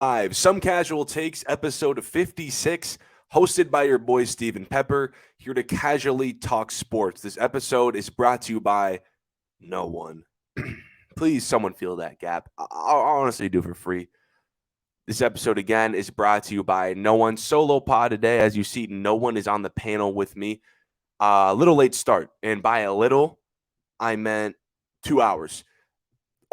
Live, Some Casual Takes, episode 56, hosted by your boy Steven Pepper, here to casually talk sports. This episode is brought to you by no one. Please, someone fill that gap. I'll honestly do it for free. This episode, again, is brought to you by no one. Solo pod today. As you see, no one is on the panel with me. A little late start, and by a little, I meant 2 hours.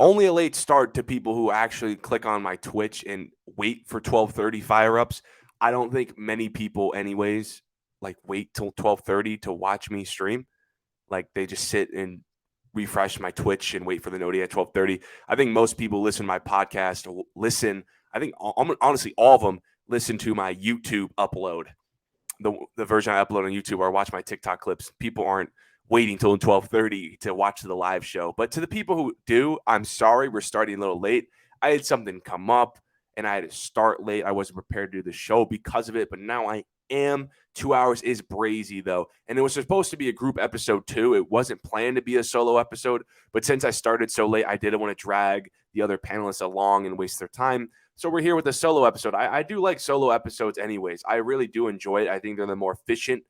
Only a late start to people who actually click on my Twitch and wait for 12:30 fire ups. I don't think many people anyways like wait till 12:30 to watch me stream. Like they just sit and refresh my Twitch and wait for the noti at 12:30. I think most people listen to my podcast, I think honestly all of them listen to my YouTube upload. The version I upload on YouTube or watch my TikTok clips. People aren't waiting till 12:30 to watch the live show. But to the people who do, I'm sorry, we're starting a little late. I had something come up and I had to start late. I wasn't prepared to do the show because of it, but now I am. 2 hours is brazy though. And it was supposed to be a group episode too. It wasn't planned to be a solo episode, but since I started so late, I didn't want to drag the other panelists along and waste their time. So we're here with a solo episode. I do like solo episodes anyways. I really do enjoy it. I think they're the more efficient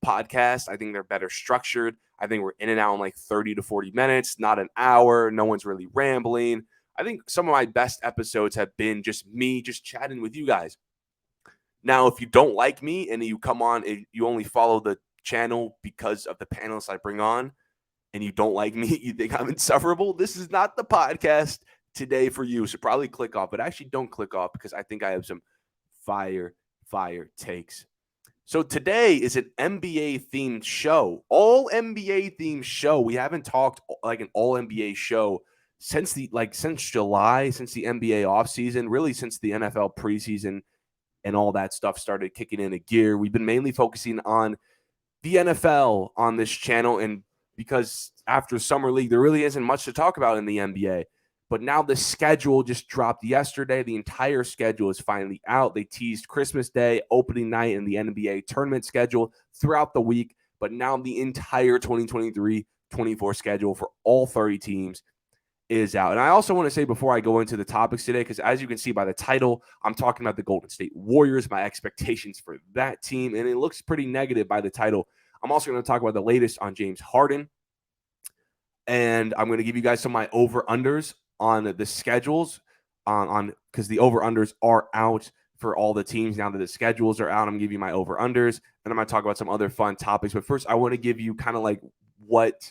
podcast. I think they're better structured. I think we're in and out in like 30 to 40 minutes, not an hour. No one's really rambling. I think some of my best episodes have been just me just chatting with you guys. Now, if you don't like me and you come on and you only follow the channel because of the panelists I bring on and you don't like me, you think I'm insufferable, this is not the podcast today for you. So probably click off, but actually don't click off because I think I have some fire takes. So today is an NBA themed show, all NBA themed show. We haven't talked like an all NBA show since since July, since the NBA offseason, really since the NFL preseason and all that stuff started kicking into gear. We've been mainly focusing on the NFL on this channel, and because after Summer League, there really isn't much to talk about in the NBA. But now the schedule just dropped yesterday. The entire schedule is finally out. They teased Christmas Day, opening night, and the NBA tournament schedule throughout the week. But now the entire 2023-24 schedule for all 30 teams is out. And I also want to say before I go into the topics today, because as you can see by the title, I'm talking about the Golden State Warriors, my expectations for that team, and it looks pretty negative by the title. I'm also going to talk about the latest on James Harden, and I'm going to give you guys some of my over-unders on the schedules on because the over-unders are out for all the teams now that the schedules are out. I'm going to give you my over-unders, and I'm going to talk about some other fun topics. But first, I want to give you kind of like what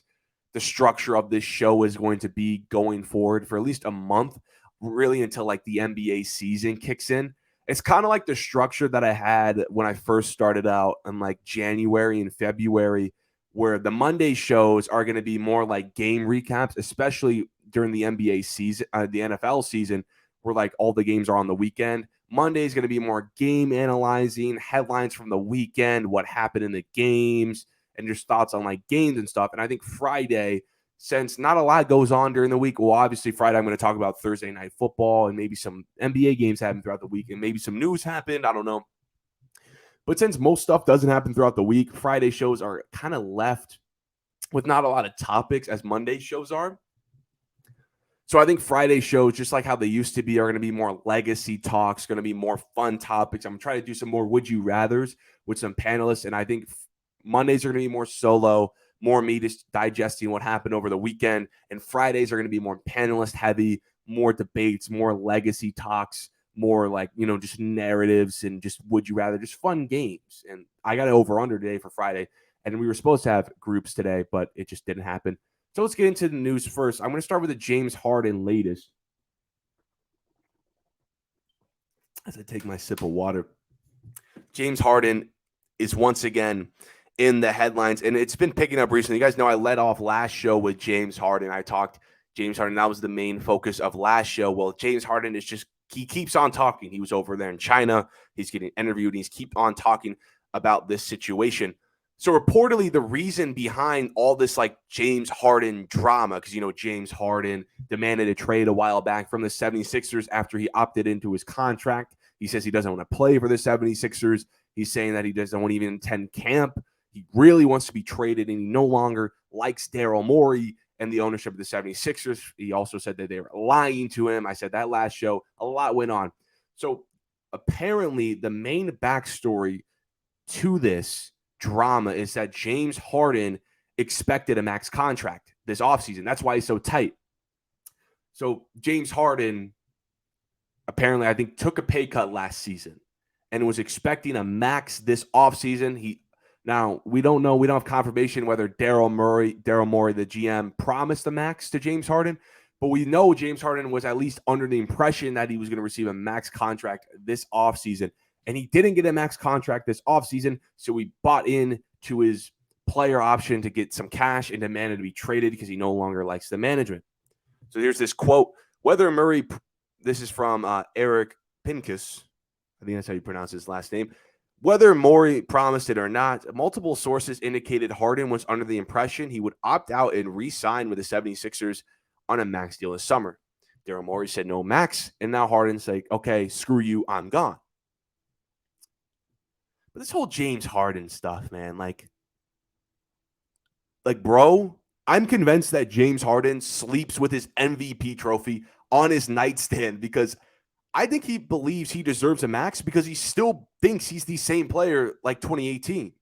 the structure of this show is going to be going forward for at least a month, really until like the NBA season kicks in. It's kind of like the structure that I had when I first started out in like January and February, where the Monday shows are going to be more like game recaps, especially during the NBA season, the NFL season, where like all the games are on the weekend. Monday is going to be more game analyzing, headlines from the weekend, what happened in the games, and just thoughts on like games and stuff. And I think Friday, since not a lot goes on during the week, well, obviously Friday I'm going to talk about Thursday night football and maybe some NBA games happen throughout the week and maybe some news happened. I don't know. But since most stuff doesn't happen throughout the week, Friday shows are kind of left with not a lot of topics as Monday shows are. So I think Friday shows, just like how they used to be, are going to be more legacy talks, going to be more fun topics. I'm trying to do some more would you rathers with some panelists. And I think Mondays are going to be more solo, more me just digesting what happened over the weekend. And Fridays are going to be more panelist heavy, more debates, more legacy talks, more like, just narratives and just would you rather, just fun games. And I got an over under today for Friday. And we were supposed to have groups today, but it just didn't happen. So let's get into the news first. I'm going to start with the James Harden latest. As I take my sip of water, James Harden is once again in the headlines, and it's been picking up recently. You guys know I led off last show with James Harden. I talked James Harden. That was the main focus of last show. Well, James Harden he keeps on talking. He was over there in China. He's getting interviewed. He's keep on talking about this situation. So reportedly, the reason behind all this like James Harden drama, because James Harden demanded a trade a while back from the 76ers after he opted into his contract. He says he doesn't want to play for the 76ers. He's saying that he doesn't want to even attend camp. He really wants to be traded, and he no longer likes Daryl Morey and the ownership of the 76ers. He also said that they were lying to him. I said that last show. A lot went on. So apparently, the main backstory to this drama is that James Harden expected a max contract this offseason. That's why he's so tight. So James Harden apparently, I think, took a pay cut last season and was expecting a max this offseason. Now, we don't know. We don't have confirmation whether Daryl Morey, the GM, promised a max to James Harden, but we know James Harden was at least under the impression that he was going to receive a max contract this offseason. And he didn't get a max contract this offseason, so he bought in to his player option to get some cash and demanded to be traded because he no longer likes the management. So here's this quote. Whether Murray, this is from Eric Pincus, I think that's how you pronounce his last name. Whether Morey promised it or not, multiple sources indicated Harden was under the impression he would opt out and re-sign with the 76ers on a max deal this summer. Daryl Morey said no max, and now Harden's like, okay, screw you, I'm gone. But this whole James Harden stuff, man, like, bro, I'm convinced that James Harden sleeps with his MVP trophy on his nightstand because I think he believes he deserves a max because he still thinks he's the same player like 2018.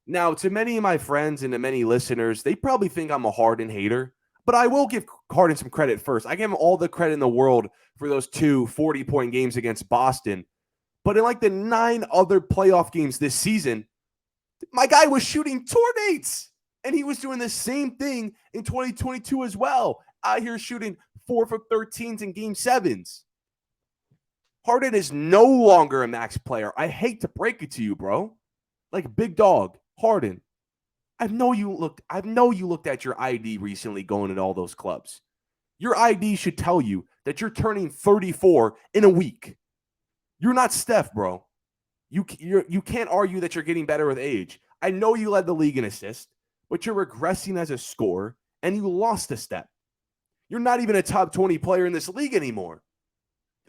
Now, to many of my friends and to many listeners, they probably think I'm a Harden hater, but I will give Harden some credit first. I give him all the credit in the world for those 2 40-point games against Boston. But in like the 9 other playoff games this season, my guy was shooting tour dates, and he was doing the same thing in 2022 as well. Out here shooting 4 for 13s in game 7s. Harden is no longer a max player. I hate to break it to you, bro. Like big dog, Harden. I know you looked at your ID recently going to all those clubs. Your ID should tell you that you're turning 34 in a week. You're not Steph, bro. You can't argue that you're getting better with age. I know you led the league in assists, but you're regressing as a scorer, and you lost a step. You're not even a top 20 player in this league anymore.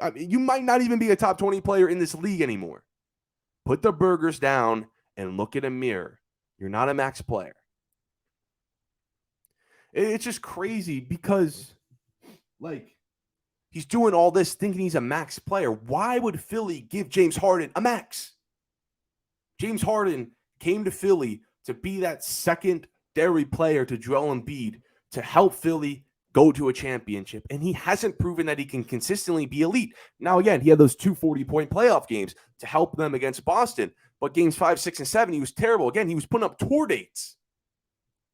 I mean, you might not even be a top 20 player in this league anymore. Put the burgers down and look in a mirror. You're not a max player. It's just crazy because, like, he's doing all this thinking he's a max player. Why would Philly give James Harden a max? James Harden came to Philly to be that secondary player to Joel Embiid to help Philly go to a championship, and he hasn't proven that he can consistently be elite. Now, again, he had those 2 40-point playoff games to help them against Boston, but games 5, 6, and 7, he was terrible. Again, he was putting up tour dates.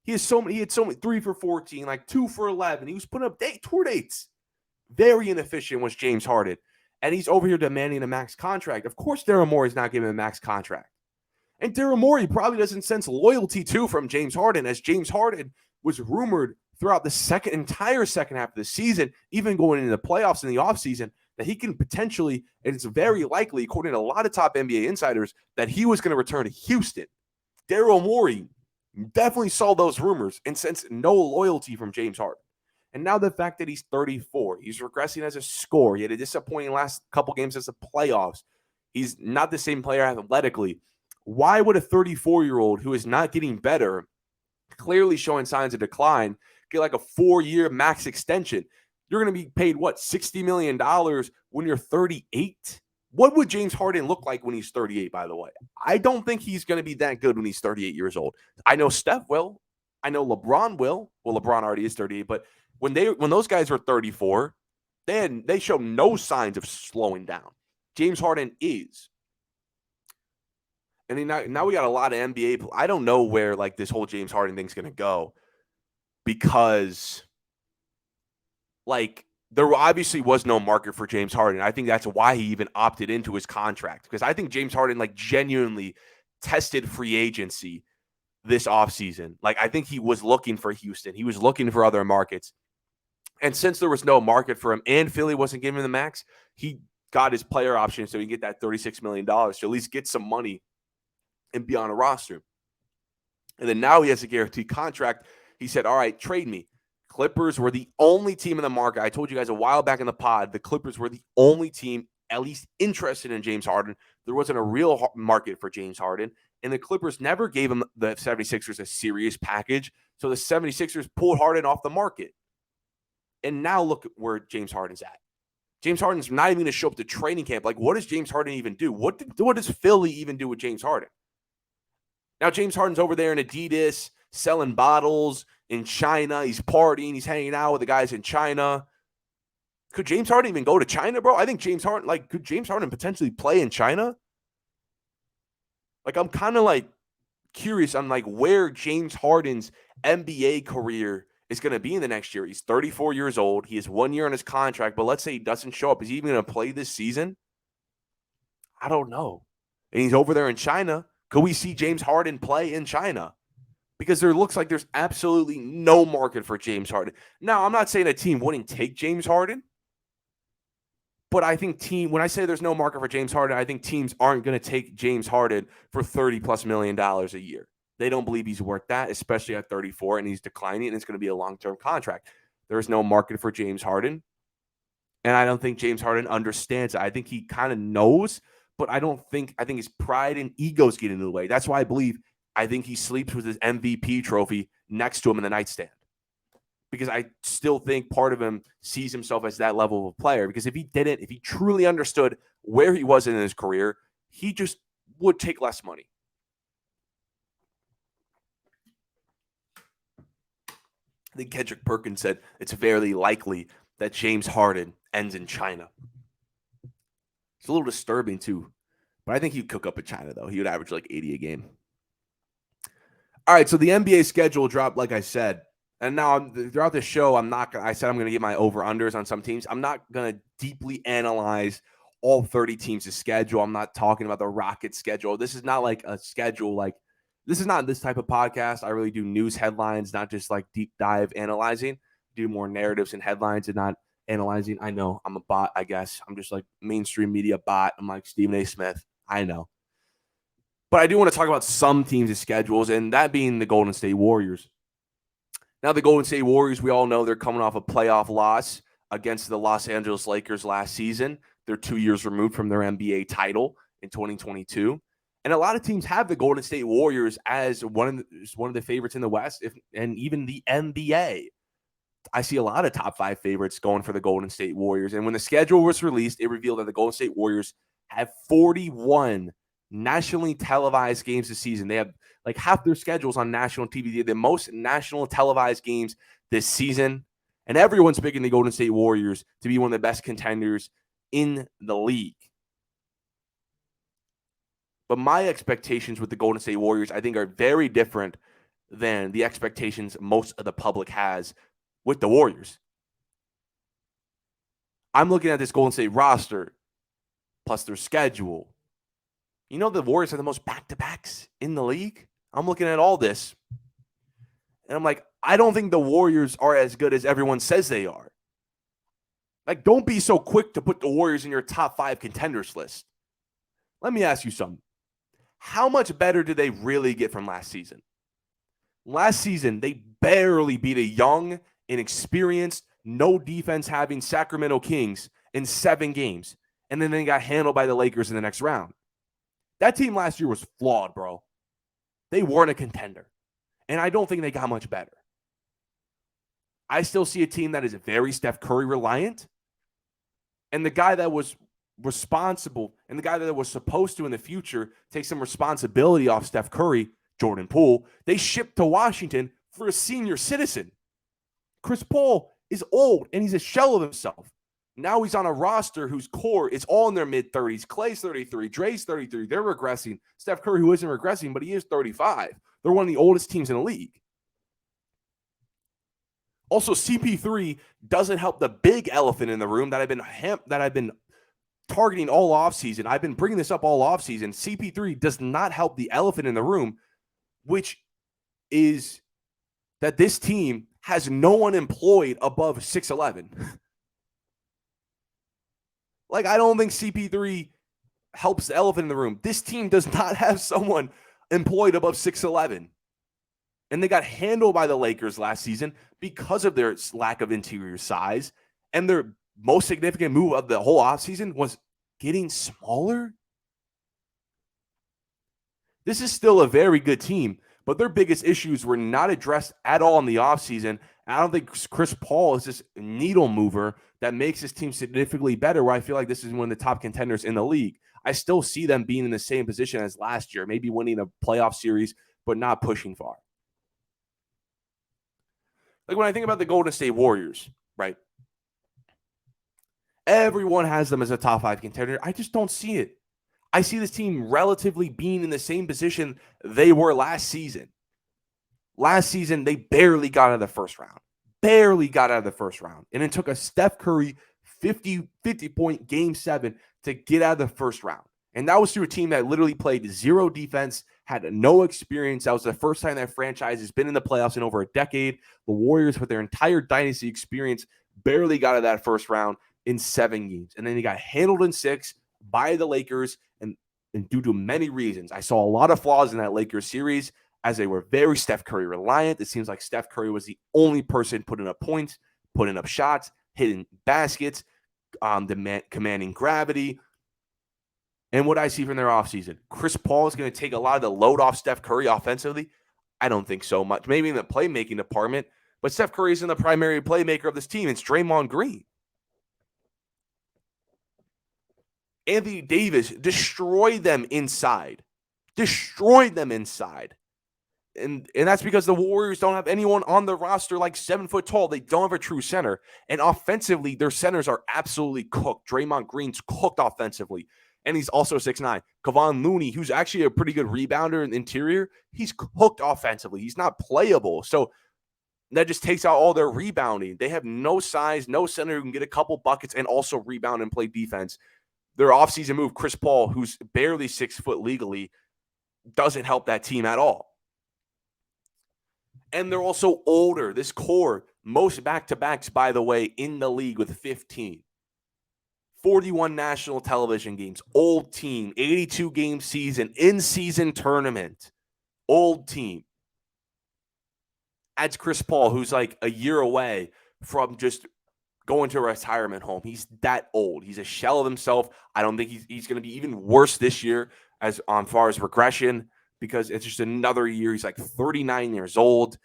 He had so many 3 for 14, like 2 for 11. He was putting up tour dates. Very inefficient was James Harden, and he's over here demanding a max contract. Of course, Daryl Morey's not giving him a max contract. And Daryl Morey probably doesn't sense loyalty, too, from James Harden, as James Harden was rumored throughout the entire second half of the season, even going into the playoffs in the offseason, that he can potentially, and it's very likely, according to a lot of top NBA insiders, that he was going to return to Houston. Daryl Morey definitely saw those rumors and sensed no loyalty from James Harden. And now the fact that he's 34, he's regressing as a scorer. He had a disappointing last couple games as the playoffs. He's not the same player athletically. Why would a 34-year-old who is not getting better, clearly showing signs of decline, get like a 4-year max extension? You're going to be paid, what, $60 million when you're 38? What would James Harden look like when he's 38, by the way? I don't think he's going to be that good when he's 38 years old. I know Steph will. I know LeBron will. Well, LeBron already is 38, but when those guys were 34, they show no signs of slowing down. James Harden is. And now we got a lot of NBA. I don't know where like this whole James Harden thing's going to go because like there obviously was no market for James Harden. I think that's why he even opted into his contract, because I think James Harden like genuinely tested free agency this offseason. Like I think he was looking for Houston. He was looking for other markets. And since there was no market for him and Philly wasn't giving him the max, he got his player option so he can get that $36 million to at least get some money and be on a roster. And then now he has a guaranteed contract. He said, all right, trade me. Clippers were the only team in the market. I told you guys a while back in the pod, the Clippers were the only team at least interested in James Harden. There wasn't a real market for James Harden. And the Clippers never gave him the 76ers a serious package. So the 76ers pulled Harden off the market. And now look where James Harden's at. James Harden's not even going to show up to training camp. Like, what does James Harden even do? What does Philly even do with James Harden? Now, James Harden's over there in Adidas, selling bottles in China. He's partying. He's hanging out with the guys in China. Could James Harden even go to China, bro? I think James Harden, could James Harden potentially play in China? Like, I'm kind of curious on where James Harden's NBA career is going to be in the next year. He's 34 years old. He has 1 year on his contract, but let's say he doesn't show up. Is he even going to play this season? I don't know. And he's over there in China. Could we see James Harden play in China? Because there looks like there's absolutely no market for James Harden. Now, I'm not saying a team wouldn't take James Harden, but I think when I say there's no market for James Harden, I think teams aren't going to take James Harden for $30+ million a year. They don't believe he's worth that, especially at 34, and he's declining, and it's going to be a long-term contract. There's no market for James Harden, and I don't think James Harden understands it. I think he kind of knows, but I think his pride and egos get in the way. That's why I think he sleeps with his MVP trophy next to him in the nightstand. Because I still think part of him sees himself as that level of player. Because if he truly understood where he was in his career, he just would take less money. I think Kendrick Perkins said it's fairly likely that James Harden ends in China. It's a little disturbing too. But I think he'd cook up in China, though. He would average 80 a game. All right, so the NBA schedule dropped, like I said. And now throughout the show, I said I'm going to get my over-unders on some teams. I'm not going to deeply analyze all 30 teams' schedule. I'm not talking about the Rockets schedule. This is not like a schedule. This is not this type of podcast. I really do news headlines, not just deep dive analyzing. Do more narratives and headlines and not analyzing. I know I'm a bot, I guess. I'm just mainstream media bot. I'm like Stephen A. Smith. I know. But I do want to talk about some teams' schedules, and that being the Golden State Warriors. Now, the Golden State Warriors, we all know they're coming off a playoff loss against the Los Angeles Lakers last season. They're 2 years removed from their NBA title in 2022. And a lot of teams have the Golden State Warriors as one of the favorites in the West, and even the NBA. I see a lot of top 5 favorites going for the Golden State Warriors. And when the schedule was released, it revealed that the Golden State Warriors have 41 nationally televised games this season. They have half their schedules on national TV. They have the most national televised games this season. And everyone's picking the Golden State Warriors to be one of the best contenders in the league. But my expectations with the Golden State Warriors, I think, are very different than the expectations most of the public has with the Warriors. I'm looking at this Golden State roster, plus their schedule. You know the Warriors are the most back-to-backs in the league? I'm looking at all this, and I'm like, I don't think the Warriors are as good as everyone says they are. Don't be so quick to put the Warriors in your top 5 contenders list. Let me ask you something. How much better did they really get from last season? Last season, they barely beat a young, inexperienced, no defense having Sacramento Kings in 7 games, and then they got handled by the Lakers in the next round. That team last year was flawed, bro. They weren't a contender. And I don't think they got much better. I still see a team that is very Steph Curry reliant. And the guy that was responsible and the guy that was supposed to in the future take some responsibility off Steph Curry, Jordan Poole, they shipped to Washington for a senior citizen. Chris Paul is old and he's a shell of himself. Now he's on a roster whose core is all in their mid-30s. Clay's 33. Dre's 33. They're regressing. Steph Curry, who isn't regressing, but he is 35. They're one of the oldest teams in the league. Also, CP3 doesn't help the big elephant in the room that I've been targeting all offseason. I've been bringing this up all offseason. CP3 does not help the elephant in the room, which is that this team has no one employed above 6'11". I don't think CP3 helps the elephant in the room. This team does not have someone employed above 6'11". And they got handled by the Lakers last season because of their lack of interior size. And their most significant move of the whole offseason was getting smaller. This is still a very good team, but their biggest issues were not addressed at all in the offseason. I don't think Chris Paul is this needle mover that makes this team significantly better, where I feel like this is one of the top contenders in the league. I still see them being in the same position as last year, maybe winning a playoff series, but not pushing far. Like when I think about the Golden State Warriors, right? Everyone has them as a top 5 contender. I just don't see it. I see this team relatively being in the same position they were last season. Last season, they barely got out of the first round. Barely got out of the first round. And it took a Steph Curry 50-point game 7 to get out of the first round. And that was through a team that literally played zero defense, had no experience. That was the first time that franchise has been in the playoffs in over a decade. The Warriors, with their entire dynasty experience, barely got out of that first round in 7 games. And then they got handled in 6 by the Lakers, and due to many reasons. I saw a lot of flaws in that Lakers series, as they were very Steph Curry reliant. It seems like Steph Curry was the only person putting up points, putting up shots, hitting baskets, commanding gravity. And what I see from their offseason, Chris Paul is going to take a lot of the load off Steph Curry offensively. I don't think so much. Maybe in the playmaking department, but Steph Curry isn't the primary playmaker of this team. It's Draymond Green. Anthony Davis destroyed them inside. Destroyed them inside. And that's because the Warriors don't have anyone on the roster like 7 foot tall. They don't have a true center. And offensively, their centers are absolutely cooked. Draymond Green's cooked offensively. And he's also 6'9". Kevon Looney, who's actually a pretty good rebounder in the interior, he's cooked offensively. He's not playable. So that just takes out all their rebounding. They have no size, no center who can get a couple buckets and also rebound and play defense. Their offseason move, Chris Paul, who's barely 6 foot legally, doesn't help that team at all. And they're also older. This core, most back-to-backs, by the way, in the league with 15. 41 national television games. Old team. 82-game season. In-season tournament. Old team. Adds Chris Paul, who's like a year away from just going to a retirement home. He's that old. He's a shell of himself. I don't think he's going to be even worse this year as far as regression, because it's just another year. He's like 39 years old.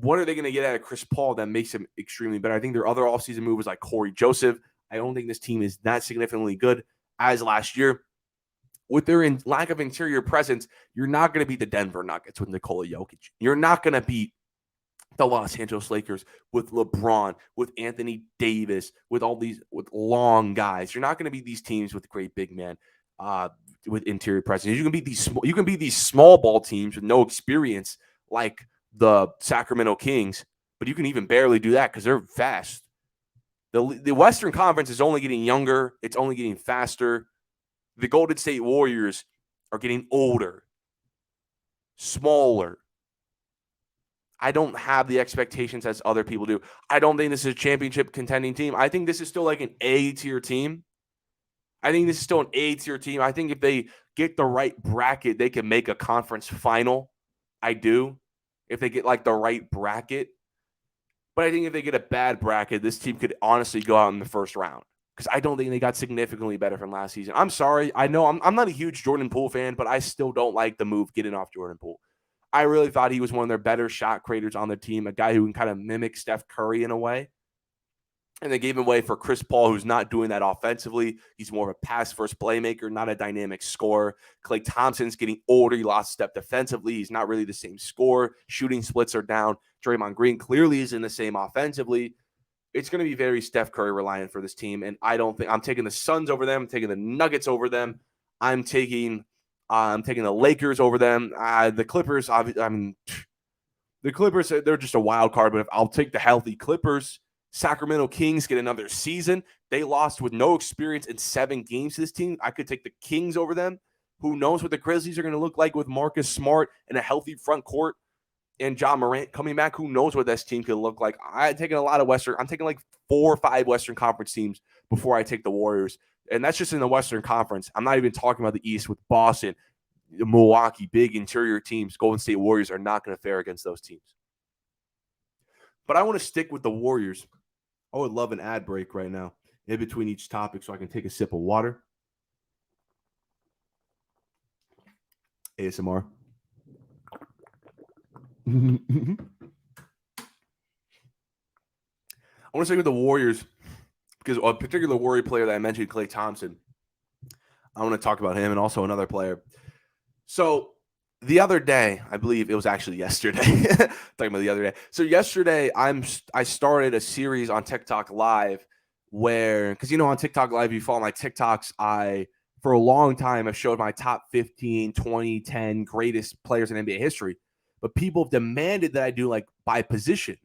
What are they going to get out of Chris Paul that makes him extremely better? I think their other offseason move was like Corey Joseph. I don't think this team is that significantly good as last year. With their lack of interior presence, you're not going to beat the Denver Nuggets with Nikola Jokic. You're not going to beat the Los Angeles Lakers with LeBron, with Anthony Davis, with all these with long guys. You're not going to beat these teams with great big men. With interior presence. You can beat these small ball teams with no experience, like the Sacramento Kings, but you can even barely do that because they're fast. The Western Conference is only getting younger. It's only getting faster. The Golden State Warriors are getting older, smaller. I don't have the expectations as other people do. I don't think this is a championship contending team. I think this is still like an A-tier team. I think this is still an A-tier team. I think if they get the right bracket, they can make a conference final. I do. If they get like the right bracket. But I think if they get a bad bracket, this team could honestly go out in the first round. Because I don't think they got significantly better from last season. I'm sorry. I know I'm not a huge Jordan Poole fan, but I still don't like the move getting off Jordan Poole. I really thought he was one of their better shot creators on the team, a guy who can kind of mimic Steph Curry in a way. And they gave him away for Chris Paul, who's not doing that offensively. He's more of a pass-first playmaker, not a dynamic scorer. Klay Thompson's getting older. He lost a step defensively. He's not really the same scorer. Shooting splits are down. Draymond Green clearly isn't the same offensively. It's going to be very Steph Curry reliant for this team. And I don't think I'm taking the Suns over them. I'm taking the Nuggets over them. I'm taking the Lakers over them. The Clippers, the Clippers, they're just a wild card. But if I'll take the healthy Clippers. Sacramento Kings get another season. They lost with no experience in 7 games to this team. I could take the Kings over them. Who knows what the Grizzlies are going to look like with Marcus Smart and a healthy front court and John Morant coming back. Who knows what this team could look like? I'm taking a lot of Western. I'm taking like 4 or 5 Western Conference teams before I take the Warriors. And that's just in the Western Conference. I'm not even talking about the East with Boston, Milwaukee, big interior teams. Golden State Warriors are not going to fare against those teams. But I want to stick with the Warriors. I would love an ad break right now in between each topic so I can take a sip of water. ASMR. I want to say with the Warriors because a particular Warrior player that I mentioned, Klay Thompson. I want to talk about him and also another player. So the other day, I believe it was actually yesterday. Talking about the other day. So yesterday, I started a series on TikTok Live where, because on TikTok Live, you follow my TikToks. I for a long time have showed my top 15, 20, 10 greatest players in NBA history, but people have demanded that I do like by position.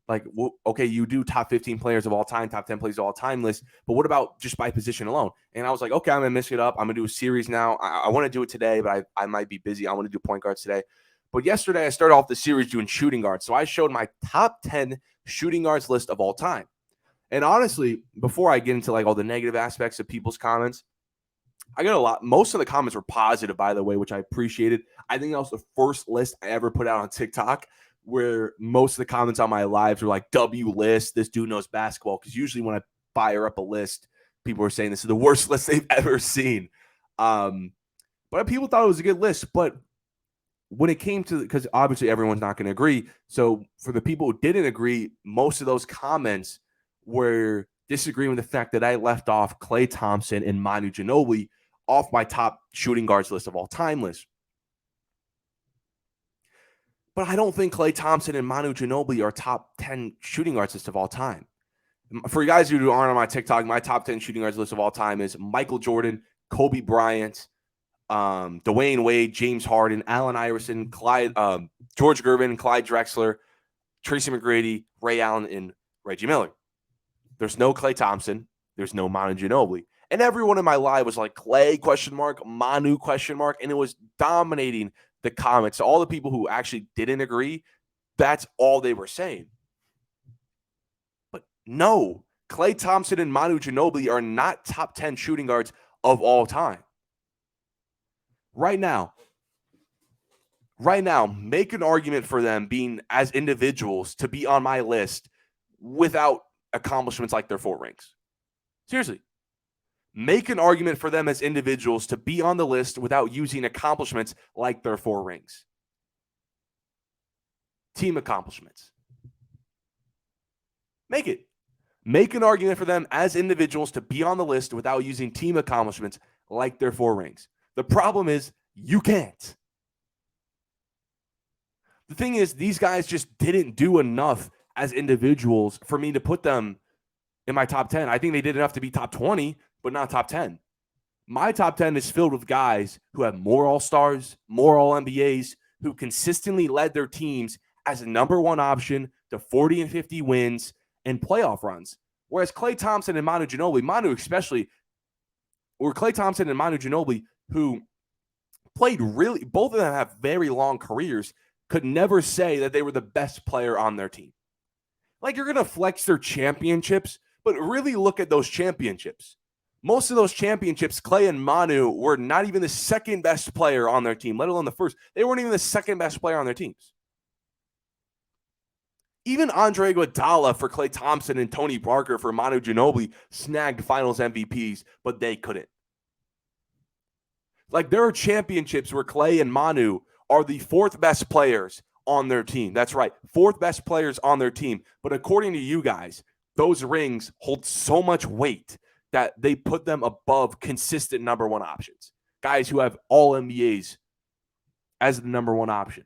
Like, okay, you do top 15 players of all time, top 10 players of all time list, but what about just by position alone? And I was like, okay, I'm going to mix it up. I'm going to do a series now. I want to do it today, but I might be busy. I want to do point guards today. But yesterday, I started off the series doing shooting guards. So I showed my top 10 shooting guards list of all time. And honestly, before I get into like all the negative aspects of people's comments, I got a lot. Most of the comments were positive, by the way, which I appreciated. I think that was the first list I ever put out on TikTok where most of the comments on my lives were like, W list, this dude knows basketball. Because usually when I fire up a list, people are saying this is the worst list they've ever seen. But people thought it was a good list. But when it came to, because obviously everyone's not going to agree. So for the people who didn't agree, most of those comments were disagreeing with the fact that I left off Klay Thompson and Manu Ginobili off my top shooting guards list of all time list. But I don't think Klay Thompson and Manu Ginobili are top 10 shooting guards list of all time. For you guys who aren't on my TikTok, my top 10 shooting guards list of all time is Michael Jordan, Kobe Bryant, Dwayne Wade, James Harden, Allen Iverson, George Gervin, Clyde Drexler, Tracy McGrady, Ray Allen, and Reggie Miller. There's no Klay Thompson. There's no Manu Ginobili. And everyone in my live was like, Klay, question mark, Manu, question mark. And it was dominating the comments. So all the people who actually didn't agree, that's all they were saying. But no, Klay Thompson and Manu Ginobili are not top 10 shooting guards of all time. Right now, make an argument for them being as individuals to be on my list without accomplishments like their 4 rings. Seriously. Make an argument for them as individuals to be on the list without using accomplishments like their 4 rings. Team accomplishments. Make it. Make an argument for them as individuals to be on the list without using team accomplishments like their 4 rings. The problem is you can't. The thing is, these guys just didn't do enough as individuals for me to put them in my top 10. I think they did enough to be top 20, but not top 10. My top 10 is filled with guys who have more All-Stars, more All-NBAs, who consistently led their teams as a number 1 option to 40 and 50 wins and playoff runs. Whereas Klay Thompson and Manu Ginobili, Klay Thompson and Manu Ginobili, who played really, both of them have very long careers, could never say that they were the best player on their team. Like, you're going to flex their championships, but really look at those championships. Most of those championships, Klay and Manu were not even the second best player on their team, let alone the first. They weren't even the second best player on their teams. Even Andre Iguodala for Klay Thompson and Tony Parker for Manu Ginobili snagged finals MVPs, but they couldn't. Like, there are championships where Klay and Manu are the 4th best players on their team. That's right, 4th best players on their team. But according to you guys, those rings hold so much weight that they put them above consistent number 1 options. Guys who have all NBAs as the number 1 option.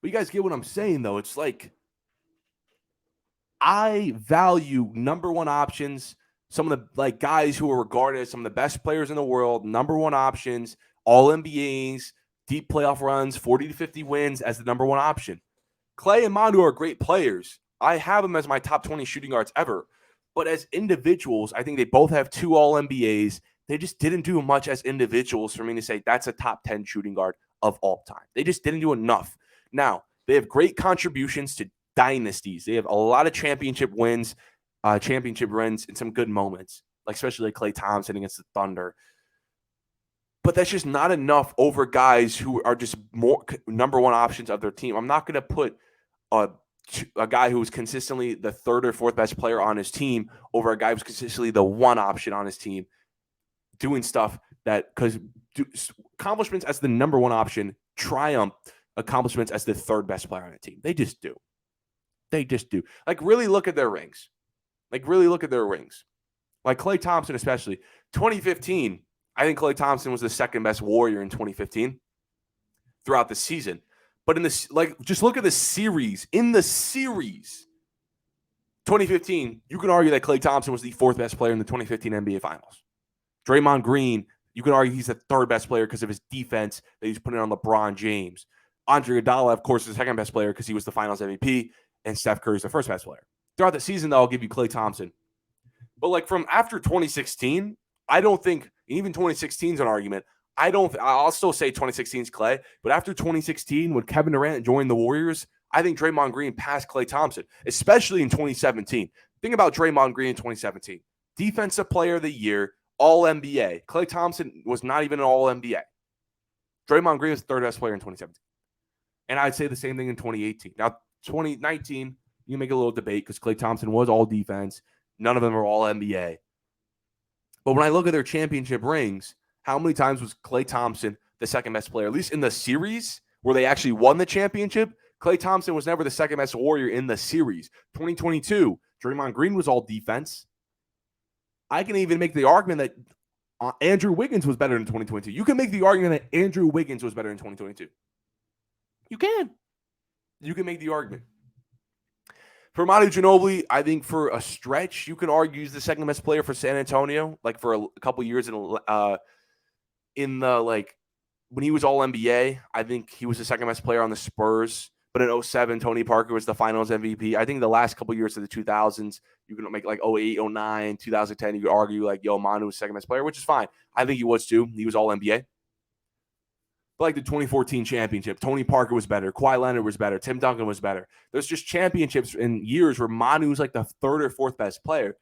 But you guys get what I'm saying, though. It's like, I value number 1 options, some of the like guys who are regarded as some of the best players in the world, number 1 options, all NBAs, deep playoff runs, 40 to 50 wins as the number 1 option. Klay and Manu are great players. I have them as my top 20 shooting guards ever. But as individuals, I think they both have 2 All-NBAs. They just didn't do much as individuals for me to say that's a top 10 shooting guard of all time. They just didn't do enough. Now, they have great contributions to dynasties. They have a lot of championship wins, championship runs, and some good moments, like especially like Klay Thompson against the Thunder. But that's just not enough over guys who are just more number 1 options of their team. I'm not going to put a guy who was consistently the 3rd or 4th best player on his team over a guy who's consistently the 1 option on his team doing stuff that, because accomplishments as the number 1 option triumph accomplishments as the 3rd best player on the team. They just do. They just do. Like, really look at their rings. Like, Klay Thompson, especially. 2015, I think Klay Thompson was the second best Warrior in 2015 throughout the season. But in this, just look at the series. In the series, 2015, you can argue that Klay Thompson was the fourth best player in the 2015 NBA Finals. Draymond Green, you can argue he's the third best player because of his defense that he's putting on LeBron James. Andre Iguodala, of course, is the second best player because he was the Finals MVP, and Steph Curry is the first best player. Throughout the season, though, I'll give you Klay Thompson. But from after 2016, I don't think, even 2016 is an argument. I'll still say 2016 is Klay, but after 2016, when Kevin Durant joined the Warriors, I think Draymond Green passed Klay Thompson, especially in 2017. Think about Draymond Green in 2017. Defensive Player of the Year, All-NBA. Klay Thompson was not even an All-NBA. Draymond Green was the third best player in 2017. And I'd say the same thing in 2018. Now, 2019, you make a little debate because Klay Thompson was all defense. None of them are all NBA. But when I look at their championship rings, how many times was Klay Thompson the second best player? At least in the series where they actually won the championship, Klay Thompson was never the second best Warrior in the series. 2022, Draymond Green was all defense. I can even make the argument that Andrew Wiggins was better in 2022. You can make the argument that Andrew Wiggins was better in 2022. You can. You can make the argument. For Manu Ginobili, I think for a stretch, you can argue he's the second best player for San Antonio. For a couple years when he was All NBA, I think he was the second best player on the Spurs. But in 2007, Tony Parker was the Finals MVP. I think the last couple years of the 2000s, you can make 2008, 2009, 2010. You could argue Manu was second best player, which is fine. I think he was too. He was All NBA. But the 2014 championship, Tony Parker was better. Kawhi Leonard was better. Tim Duncan was better. There's just championships in years where Manu's the third or fourth best player.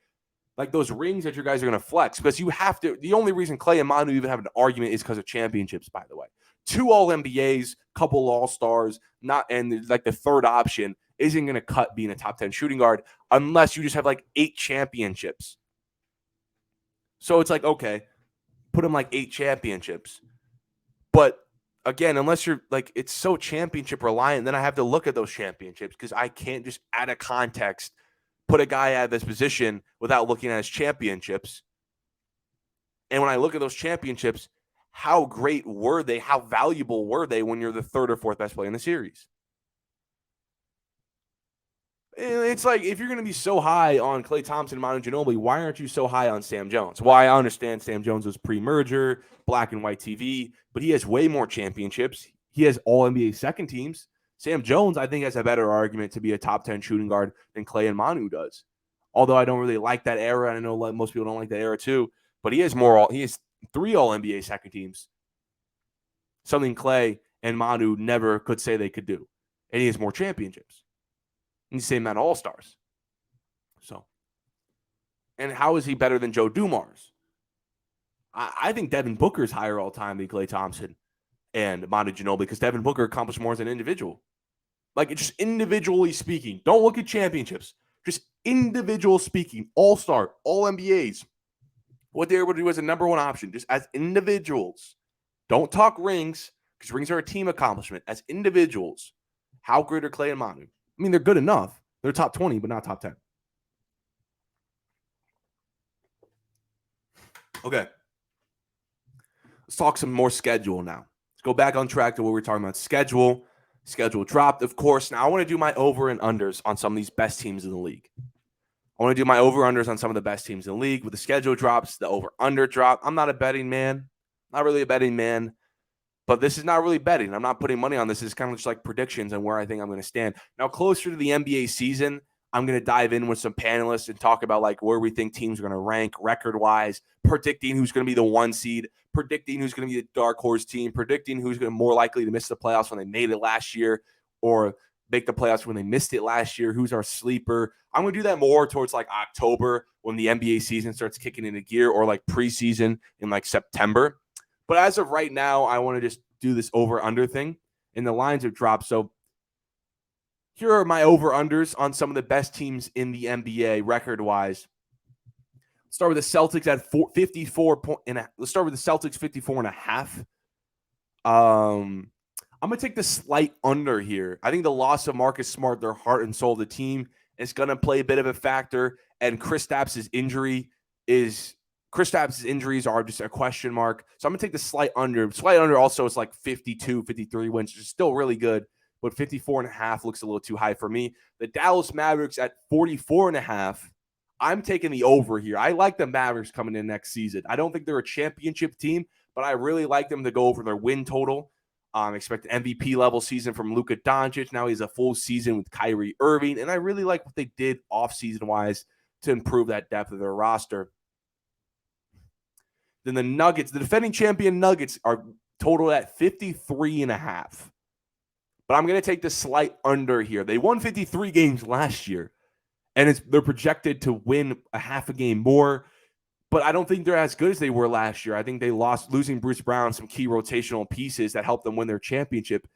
Those rings that you guys are going to flex. Because you have to. The only reason Klay and Manu even have an argument is because of championships, by the way. 2 All-NBAs, couple All-Stars, and the third option isn't going to cut being a top 10 shooting guard unless you just have 8 championships. So it's okay, put him 8 championships. But again, unless you're it's so championship reliant, then I have to look at those championships because I can't just out of context put a guy out of this position without looking at his championships. And when I look at those championships, how great were they? How valuable were they when you're the third or fourth best player in the series? It's if you're going to be so high on Klay Thompson and Manu Ginobili, why aren't you so high on Sam Jones? Why I understand Sam Jones was pre-merger, black and white TV, but he has way more championships. He has All-NBA second teams. Sam Jones, I think, has a better argument to be a top 10 shooting guard than Klay and Manu does. Although I don't really like that era, and I know most people don't like that era too, but he has 3 All-NBA second teams. Something Klay and Manu never could say they could do. And he has more championships. And the same amount of All-Stars. So, and how is he better than Joe Dumars? I think Devin Booker is higher all time than Klay Thompson and Manu Ginobili because Devin Booker accomplished more as an individual. Just individually speaking. Don't look at championships. Just individual speaking. All-Star, All-NBAs. What they were able to do as a number one option, just as individuals. Don't talk rings because rings are a team accomplishment. As individuals, how great are Klay and Manu? I mean, they're good enough. They're top 20, but not top 10. Okay. Let's talk some more schedule now. Let's go back on track to what we were talking about. Schedule dropped, of course. Now, I want to do my over and unders on some of these best teams in the league. I want to do my over-unders on some of the best teams in the league. With the schedule drops, the over-under drop. I'm not a betting man. Not really a betting man. But this is not really betting. I'm not putting money on this. It's kind of just predictions and where I think I'm going to stand. Now, closer to the NBA season, I'm going to dive in with some panelists and talk about where we think teams are going to rank record-wise, predicting who's going to be the 1 seed, predicting who's going to be the dark horse team, predicting who's going to be more likely to miss the playoffs when they made it last year or make the playoffs when they missed it last year, who's our sleeper. I'm going to do that more towards October when the NBA season starts kicking into gear or preseason in September. But as of right now, I want to just do this over-under thing, and the lines have dropped. So here are my over-unders on some of the best teams in the NBA record-wise. Let's start with the Celtics at 54. Let's start with the Celtics 54.5. I'm going to take the slight under here. I think the loss of Marcus Smart, their heart and soul of the team, is going to play a bit of a factor. And Kristaps' injuries are just a question mark. So I'm going to take the slight under. Slight under also is like 52, 53 wins, which is still really good. But 54.5 looks a little too high for me. The Dallas Mavericks at 44.5. I'm taking the over here. I like the Mavericks coming in next season. I don't think they're a championship team, but I really like them to go over their win total. Expect an MVP level season from Luka Doncic. Now he's a full season with Kyrie Irving. And I really like what they did offseason wise to improve that depth of their roster. Then the Nuggets, the defending champion Nuggets, are total at 53.5. But I'm going to take the slight under here. They won 53 games last year, and they're projected to win a half a game more. But I don't think they're as good as they were last year. I think they losing Bruce Brown, some key rotational pieces that helped them win their championship.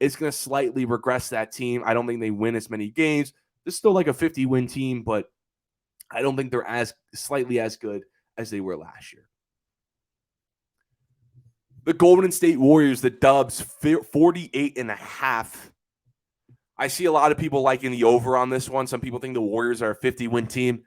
It's going to slightly regress that team. I don't think they win as many games. They're still like a 50-win team, but I don't think they're slightly as good as they were last year. The Golden State Warriors, the Dubs, 48.5. I see a lot of people liking the over on this one. Some people think the Warriors are a 50-win team.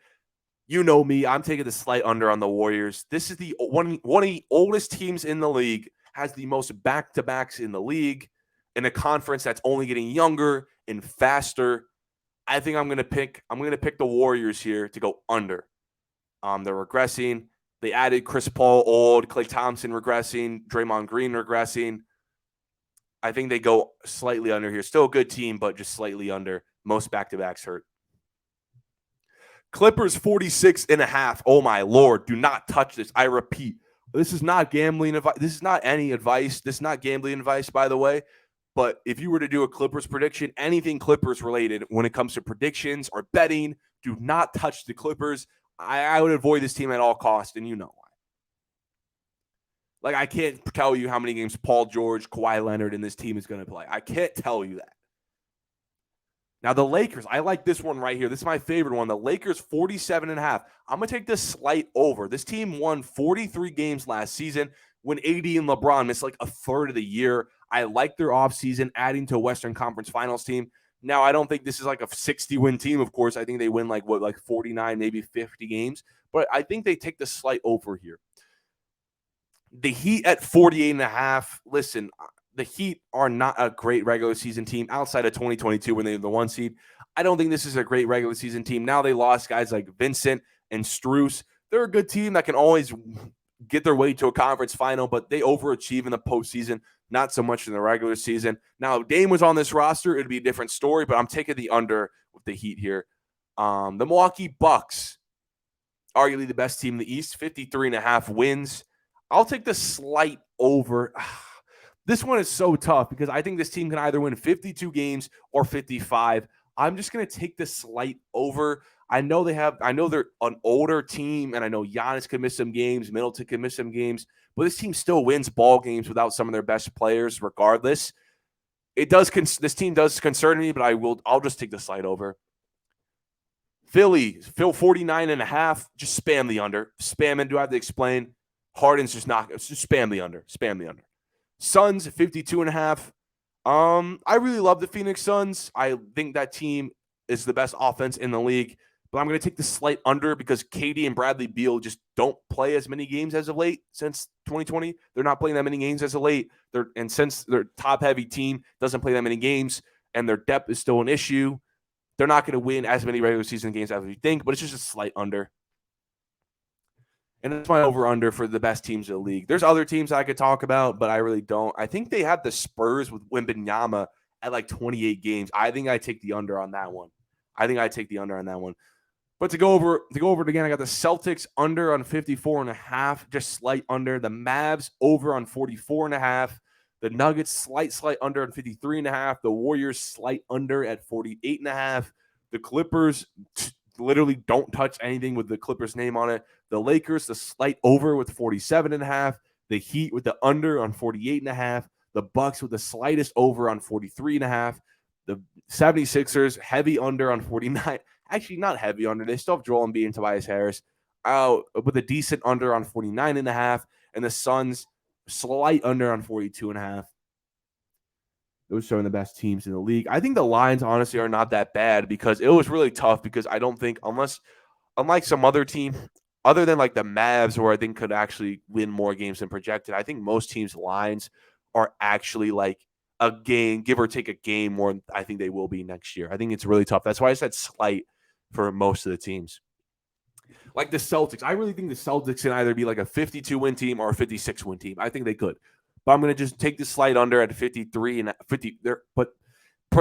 You know me. I'm taking the slight under on the Warriors. This is the one of the oldest teams in the league, has the most back-to-backs in the league, in a conference that's only getting younger and faster. I think I'm going to pick the Warriors here to go under. They're regressing. They added Chris Paul, old, Klay Thompson regressing, Draymond Green regressing. I think they go slightly under here. Still a good team, but just slightly under. Most back-to-backs hurt. Clippers 46.5. Oh my Lord. Do not touch this. I repeat. This is not gambling advice. This is not any advice. This is not gambling advice, by the way. But if you were to do a Clippers prediction, anything Clippers related when it comes to predictions or betting, do not touch the Clippers. I would avoid this team at all costs, and you know why. Like, I can't tell you how many games Paul George, Kawhi Leonard, and this team is going to play. I can't tell you that. Now, the Lakers, I like this one right here. This is my favorite one. The Lakers, 47.5. I'm going to take this slight over. This team won 43 games last season when AD and LeBron missed like a third of the year. I like their offseason, adding to a Western Conference Finals team. Now, I don't think this is like a 60-win team, of course. I think they win like 49, maybe 50 games. But I think they take the slight over here. The Heat at 48.5. Listen, the Heat are not a great regular season team outside of 2022 when they were the 1 seed. I don't think this is a great regular season team. Now they lost guys like Vincent and Strus. They're a good team that can always get their way to a conference final, but they overachieve in the postseason, not so much in the regular season. Now, if Dame was on this roster, it'd be a different story, but I'm taking the under with the Heat here. The Milwaukee Bucks, arguably the best team in the East, 53.5 wins. I'll take the slight over. This one is so tough because I think this team can either win 52 games or 55. I'm just going to take the slight over. I know they're an older team, and I know Giannis could miss some games, Middleton could miss some games, but this team still wins ball games without some of their best players regardless. This team does concern me, but I'll just take the slight over. Phil 49.5. Just spam the under. Spam and do I have to explain? Harden's just spam the under. Spam the under. Suns 52.5. I really love the Phoenix Suns. I think that team is the best offense in the league, but I'm going to take the slight under because KD and Bradley Beal just don't play as many games as of late since 2020. They're not playing that many games as of late. Since their top-heavy team doesn't play that many games and their depth is still an issue, they're not going to win as many regular season games as we think, but it's just a slight under. And that's my over-under for the best teams in the league. There's other teams I could talk about, but I really don't. I think they have the Spurs with Wembanyama at like 28 games. I think I take the under on that one. But to go over it again, I got the Celtics under on 54.5, just slight under. The Mavs over on 44.5. The Nuggets slight under on 53.5. The Warriors slight under at 48.5. The Clippers literally don't touch anything with the Clippers name on it. The Lakers, the slight over with 47.5. The Heat with the under on 48.5. The Bucks with the slightest over on 43.5. The 76ers, heavy under on 49. Actually, not heavy under. They still have Joel Embiid and Tobias Harris. With a decent under on 49.5. And the Suns, slight under on 42.5. It was showing the best teams in the league. I think the lines honestly are not that bad because it was really tough because I don't think unlike some other team, other than like the Mavs, where I think could actually win more games than projected, I think most teams' lines are actually like a game, give or take a game more than I think they will be next year. I think it's really tough. That's why I said slight for most of the teams. Like the Celtics, I really think the Celtics can either be like a 52-win team or a 56-win team. I think they could. But I'm going to just take the slight under at 53 and 50 there. But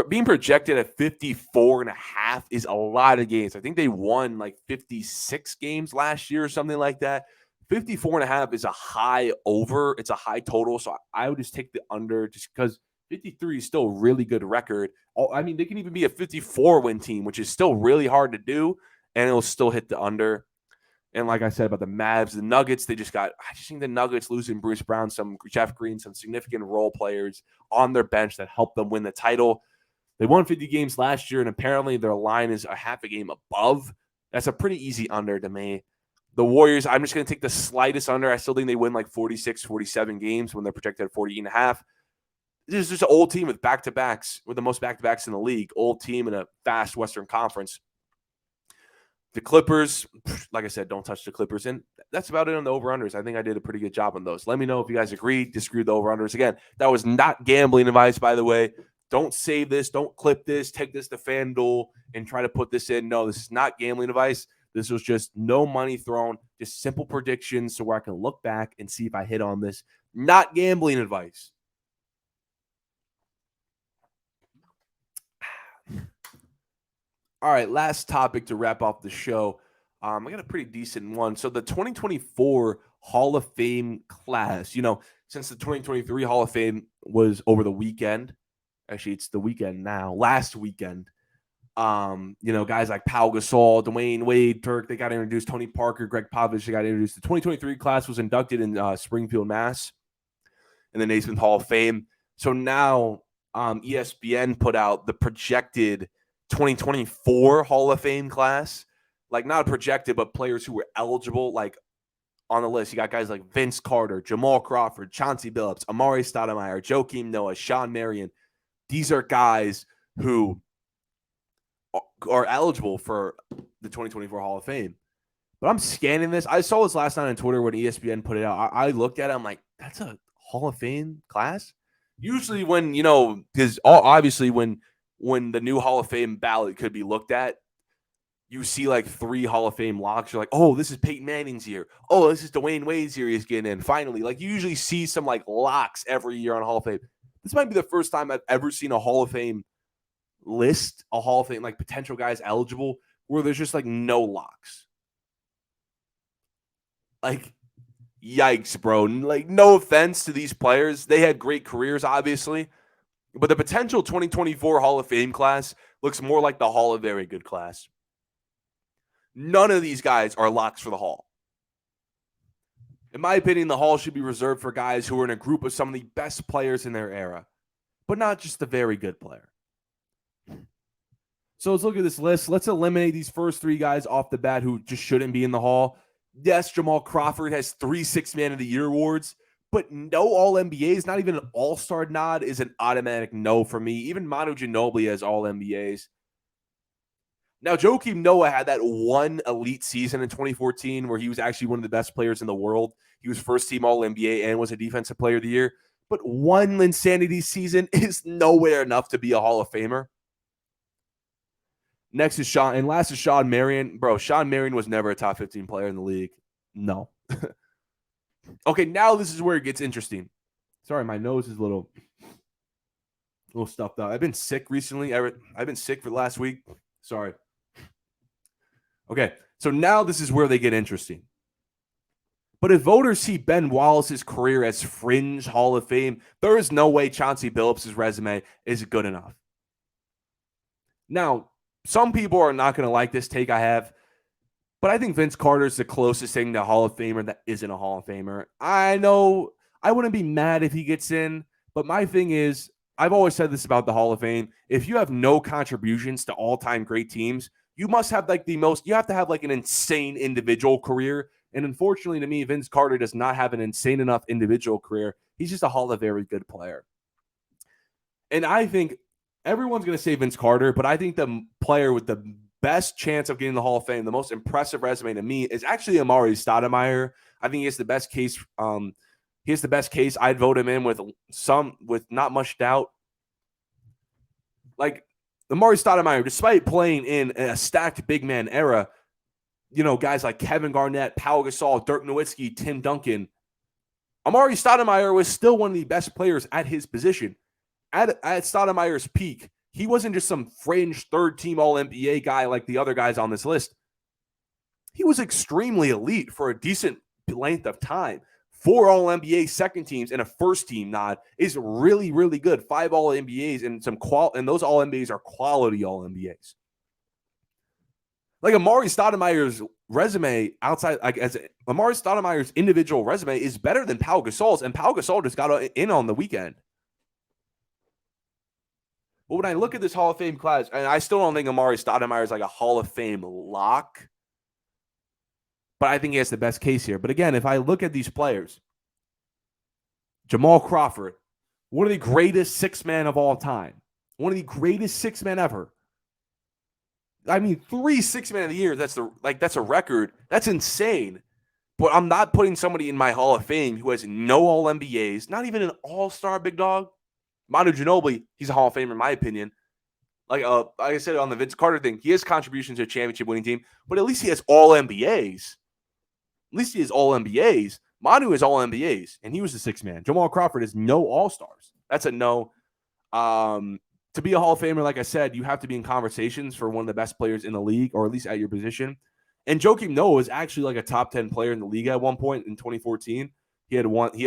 being projected at 54 and a half is a lot of games. I think they won like 56 games last year or something like that. 54 and a half is a high over. It's a high total. So I would just take the under just because 53 is still a really good record. I mean, they can even be a 54-win team, which is still really hard to do, and it'll still hit the under. And like I said about the Mavs, the Nuggets, I just think the Nuggets losing Bruce Brown, some Jeff Green, some significant role players on their bench that helped them win the title. They won 50 games last year, and apparently their line is a half a game above. That's a pretty easy under to me. The Warriors, I'm just going to take the slightest under. I still think they win like 46, 47 games when they're projected at 40 and a half. This is just an old team with back-to-backs, with the most back-to-backs in the league. Old team in a fast Western Conference. The Clippers, like I said, don't touch the Clippers. And that's about it on the over-unders. I think I did a pretty good job on those. Let me know if you guys agree, disagree with the over-unders. Again, that was not gambling advice, by the way. Don't save this. Don't clip this. Take this to FanDuel and try to put this in. No, this is not gambling advice. This was just no money thrown, just simple predictions so where I can look back and see if I hit on this. Not gambling advice. All right, last topic to wrap up the show. I got a pretty decent one. So the 2024 Hall of Fame class, since the 2023 Hall of Fame was over the weekend, actually it's the weekend now, last weekend, guys like Pau Gasol, Dwayne Wade, Turk, they got introduced. Tony Parker, Greg Popovich, they got introduced. The 2023 class was inducted in Springfield, Mass. in the Naismith Hall of Fame. So now ESPN put out the projected 2024 Hall of Fame class. Like not projected, but players who were eligible, like on the list. You got guys like Vince Carter, Jamal Crawford, Chauncey Billups, Amari Stoudemire, Joakim Noah, Sean Marion. These are guys who are eligible for the 2024 Hall of Fame. But I'm scanning this. I saw this last night on Twitter when ESPN put it out. I looked at it. I'm like, that's a Hall of Fame class? Usually when, because obviously when the new Hall of Fame ballot could be looked at, you see like 3 Hall of Fame locks. You're like, oh, this is Peyton Manning's year. Oh, this is Dwayne Wade's year he's getting in. Finally, like you usually see some like locks every year on Hall of Fame. This might be the first time I've ever seen a Hall of Fame list, a Hall of Fame, like potential guys eligible, where there's just like no locks. Like, yikes, bro. Like, no offense to these players. They had great careers, obviously. But the potential 2024 Hall of Fame class looks more like the Hall of Very Good class. None of these guys are locks for the Hall. In my opinion, the Hall should be reserved for guys who are in a group of some of the best players in their era, but not just the very good player. So let's look at this list. Let's eliminate these first 3 guys off the bat who just shouldn't be in the Hall. Yes, Jamal Crawford has 3 Sixth Man of the Year awards, but no All-NBAs, not even an All-Star nod is an automatic no for me. Even Manu Ginobili has All-NBAs. Now, Joakim Noah had that one elite season in 2014 where he was actually one of the best players in the world. He was first-team All-NBA and was a Defensive Player of the Year. But one insanity season is nowhere enough to be a Hall of Famer. Next is Sean, and last is Sean Marion. Bro, Sean Marion was never a top 15 player in the league. No. Okay, now this is where it gets interesting. Sorry, my nose is a little stuffed up. I've been sick recently. I've been sick for the last week. Sorry. Okay, so now this is where they get interesting. But if voters see Ben Wallace's career as fringe Hall of Fame, there is no way Chauncey Billups' resume is good enough. Now, some people are not going to like this take I have, but I think Vince Carter is the closest thing to Hall of Famer that isn't a Hall of Famer. I know I wouldn't be mad if he gets in, but my thing is, I've always said this about the Hall of Fame. If you have no contributions to all-time great teams, you must have you have to have like an insane individual career. And unfortunately to me, Vince Carter does not have an insane enough individual career. He's just a Hall of Very Good player. And I think everyone's going to say Vince Carter, but I think the player with the best chance of getting the Hall of Fame, the most impressive resume to me, is actually Amari Stoudemire. I think he has the best case. He has the best case. I'd vote him in with not much doubt. Like Amari Stoudemire, despite playing in a stacked big man era, guys like Kevin Garnett, Pau Gasol, Dirk Nowitzki, Tim Duncan, Amari Stoudemire was still one of the best players at his position. At Stoudemire's peak, he wasn't just some fringe third-team All-NBA guy like the other guys on this list. He was extremely elite for a decent length of time. 4 All-NBA second teams and a first-team nod is really, really good. 5 All-NBAs and and those All-NBAs are quality All-NBAs. Like Amari Stoudemire's resume Amari Stoudemire's individual resume is better than Pau Gasol's, and Pau Gasol just got in on the weekend. But when I look at this Hall of Fame class, and I still don't think Amari Stoudemire is like a Hall of Fame lock, but I think he has the best case here. But again, if I look at these players, Jamal Crawford, one of the greatest 6-men of all time, one of the greatest 6-men ever. I mean, 3 6-men of the year. That's a record. That's insane. But I'm not putting somebody in my Hall of Fame who has no All NBAs, not even an All-Star big dog. Manu Ginobili, he's a Hall of Famer in my opinion. Like I said on the Vince Carter thing, he has contributions to a championship winning team, but at least he has All NBAs. At least he has All NBAs. Manu is All NBAs, and he was a 6-man. Jamal Crawford is no All-Stars. That's a no. To be a Hall of Famer, like I said, you have to be in conversations for one of the best players in the league, or at least at your position. And Joakim Noah was actually like a top 10 player in the league at one point in 2014. He had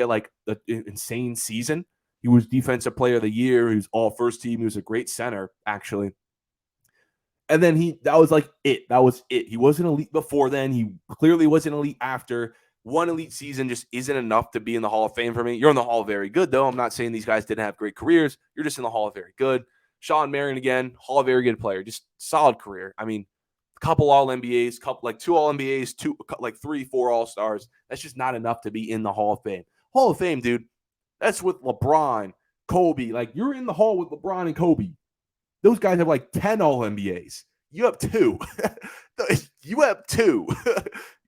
like an insane season. He was defensive player of the year. He was all first team. He was a great center, actually. And then that was like it. That was it. He wasn't elite before then. He clearly wasn't elite after. One elite season just isn't enough to be in the Hall of Fame for me. You're in the Hall of Very Good, though. I'm not saying these guys didn't have great careers. You're just in the Hall of Very Good. Sean Marion, again, Hall of Very Good player. Just solid career. I mean, a couple All-NBAs, 2 All-NBAs, 3, 4 All-Stars. That's just not enough to be in the Hall of Fame. Hall of Fame, dude, that's with LeBron, Kobe. Like, you're in the Hall with LeBron and Kobe. Those guys have like 10 All-NBAs. You have 2. You have 2.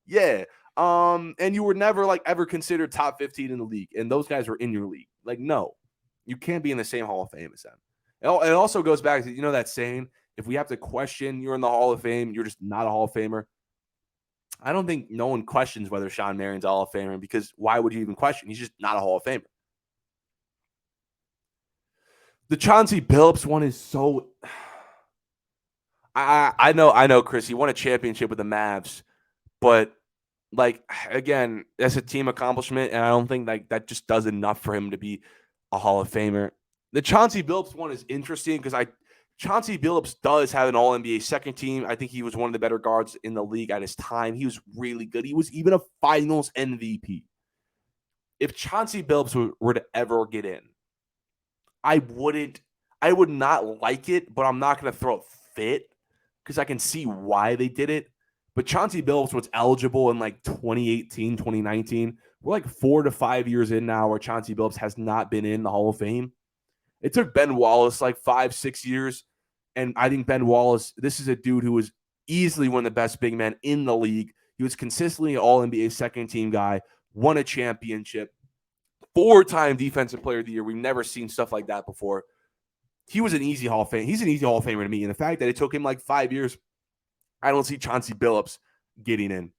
Yeah. And you were never like ever considered top 15 in the league, and those guys were in your league. Like, no, you can't be in the same Hall of Fame as them. It also goes back to, that saying, if we have to question you're in the Hall of Fame, you're just not a Hall of Famer. I don't think no one questions whether Sean Marion's a Hall of Famer, because why would you even question? He's just not a Hall of Famer. The Chauncey Billups one is so... I know, Chris, he won a championship with the Mavs, but like, again, that's a team accomplishment, and I don't think like that just does enough for him to be a Hall of Famer. The Chauncey Billups one is interesting because Chauncey Billups does have an All-NBA second team. I think he was one of the better guards in the league at his time. He was really good. He was even a Finals MVP. If Chauncey Billups were to ever get in, I would not like it, but I'm not going to throw a fit because I can see why they did it. But Chauncey Billups was eligible in like 2018, 2019. We're like 4 to 5 years in now where Chauncey Billups has not been in the Hall of Fame. It took Ben Wallace like 5-6 years. And I think Ben Wallace, this is a dude who was easily one of the best big men in the league. He was consistently an All-NBA second team guy, won a championship, 4-time defensive player of the year. We've never seen stuff like that before. He was an easy Hall of Fame. He's an easy Hall of Famer to me. And the fact that it took him like 5 years, I don't see Chauncey Billups getting in.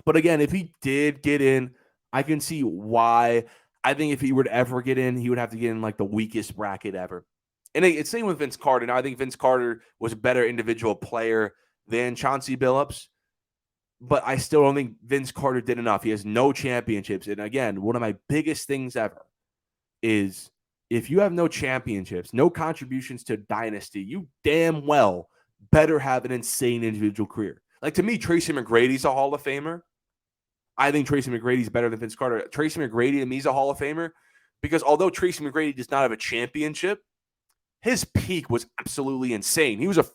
But again, if he did get in, I can see why. I think if he were to ever get in, he would have to get in like the weakest bracket ever. And it's same with Vince Carter. Now, I think Vince Carter was a better individual player than Chauncey Billups, but I still don't think Vince Carter did enough. He has no championships. And again, one of my biggest things ever is if you have no championships, no contributions to dynasty, you damn well better have an insane individual career. Like, to me, Tracy McGrady's a Hall of Famer. I think Tracy McGrady's better than Vince Carter. Tracy McGrady, to me, is a Hall of Famer because although Tracy McGrady does not have a championship, his peak was absolutely insane. He was a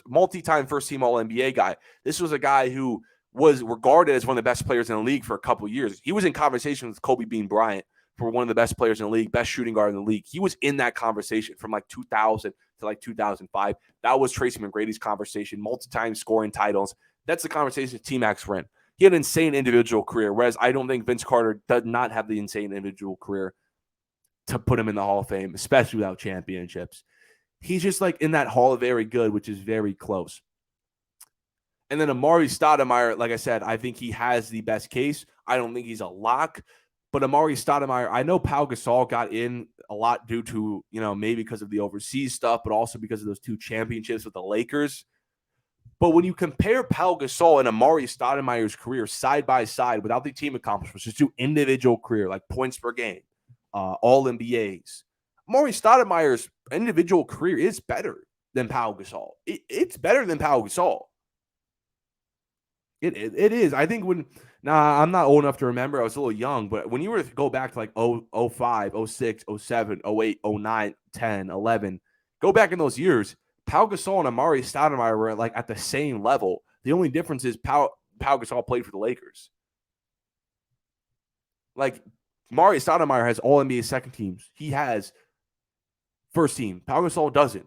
multi-time first-team All-NBA guy. This was a guy who was regarded as one of the best players in the league for a couple of years. He was in conversation with Kobe Bean Bryant for one of the best players in the league, best shooting guard in the league. He was in that conversation from like 2000 to like 2005. That was Tracy McGrady's conversation, multi-time scoring titles. That's the conversation T-Max ran. He had an insane individual career, whereas I don't think Vince Carter does not have the insane individual career to put him in the Hall of Fame, especially without championships. He's just like in that Hall of Very Good, which is very close. And then Amari Stoudemire, like I said, I think he has the best case. I don't think he's a lock, but Amari Stoudemire, I know Pau Gasol got in a lot due to, maybe because of the overseas stuff, but also because of those 2 championships with the Lakers. But when you compare Pau Gasol and Amari Stoudemire's career side by side without the team accomplishments, just do individual career, like points per game, all NBAs, Amari Stoudemire's individual career is better than Pau Gasol. It's better than Pau Gasol. It is. I think I'm not old enough to remember. I was a little young, but when you were to go back to like 05, 06, 07, 08, 09, 10, 11, go back in those years, Pau Gasol and Amari Stoudemire were like at the same level. The only difference is Pau Gasol played for the Lakers. Like Amari Stoudemire has all NBA second teams. He has first team. Pau Gasol doesn't.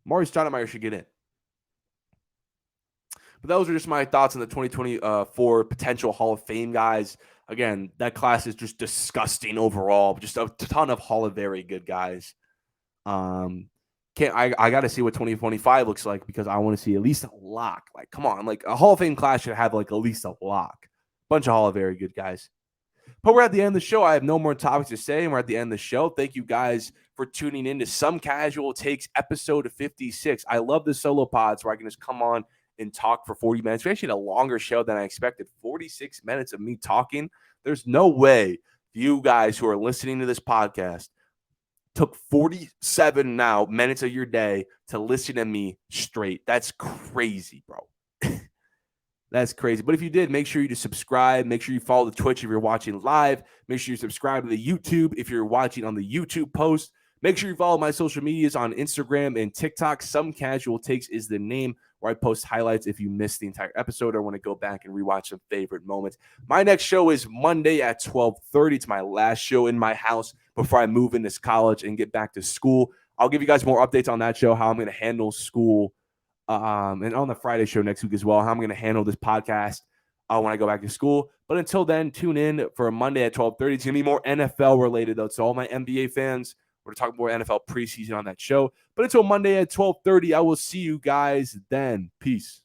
Amari Stoudemire should get in. But those are just my thoughts on the 2024 potential Hall of Fame guys. Again, that class is just disgusting overall. Just a ton of Hall of Very Good guys. I got to see what 2025 looks like because I want to see at least a lock. Like, come on, like a Hall of Fame class should have like at least a lock. Bunch of Hall of Very Good guys. But we're at the end of the show. I have no more topics to say, and we're at the end of the show. Thank you guys for tuning in to Some Casual Takes episode 56. I love the solo pods where I can just come on and talk for 40 minutes. We actually had a longer show than I expected. 46 minutes of me talking. There's no way you guys who are listening to this podcast took 47 minutes of your day to listen to me straight. That's crazy, bro. That's crazy. But if you did, make sure you just subscribe. Make sure you follow the Twitch if you're watching live. Make sure you subscribe to the YouTube if you're watching on the YouTube post. Make sure you follow my social medias on Instagram and TikTok. Some Casual Takes is the name where I post highlights if you missed the entire episode or want to go back and rewatch some favorite moments. My next show is Monday at 12:30. It's my last show in my house before I move into college and get back to school. I'll give you guys more updates on that show, how I'm going to handle school, and on the Friday show next week as well, how I'm going to handle this podcast when I go back to school. But until then, tune in for a Monday at 12:30. It's going to be more NFL related, though. So all my NBA fans, we're going to talk more NFL preseason on that show. But until Monday at 12:30, I will see you guys then. Peace.